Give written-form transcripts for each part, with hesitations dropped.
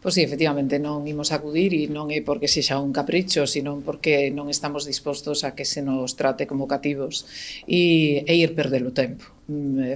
Pois sí, efectivamente, non imos acudir e non é porque sexa un capricho, sino porque non estamos dispostos a que se nos trate como cativos e ir perdelo tempo.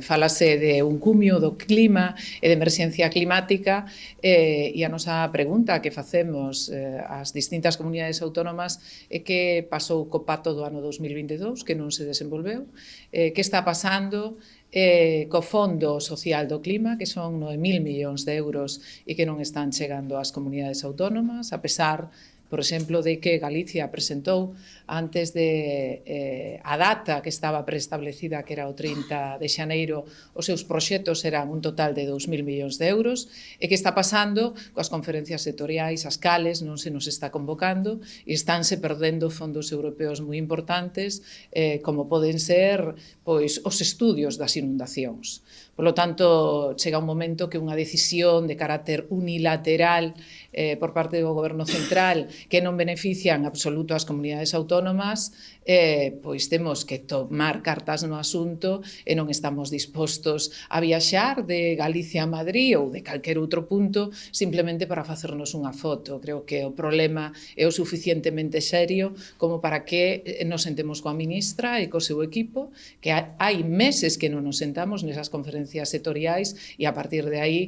Falase de un cumio do clima e de emerxencia climática e a nosa pregunta que facemos ás distintas comunidades autónomas é que pasou co pacto do ano 2022, que non se desenvolveu, que está pasando co Fondo Social do Clima, que son 9.000 millóns de euros e que non están chegando ás comunidades autónomas, a pesar, por exemplo, de que Galicia presentou antes de a data que estaba preestablecida, que era o 30 de xaneiro, os seus proxectos eran un total de 2.000 millóns de euros, e que está pasando coas conferencias sectoriais, as cales non se nos está convocando e estánse perdendo fondos europeos moi importantes, como poden ser pois os estudios das inundacións. Por lo tanto, chega un momento que unha decisión de carácter unilateral por parte do Goberno central que non benefician absoluto as comunidades autónomas, pois temos que tomar cartas no asunto e non estamos dispostos a viaxar de Galicia a Madrid ou de calquer outro punto simplemente para facernos unha foto. Creo que o problema é o suficientemente serio como para que nos sentemos coa ministra e co seu equipo, que hai meses que non nos sentamos nesas conferencias sectoriais e a partir de aí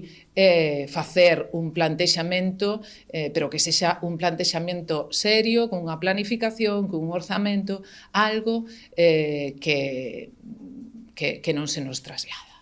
facer un plantexamento, pero que sexa un plantexamento serio, con unha planificación, con un orzamento, algo que non se nos traslada.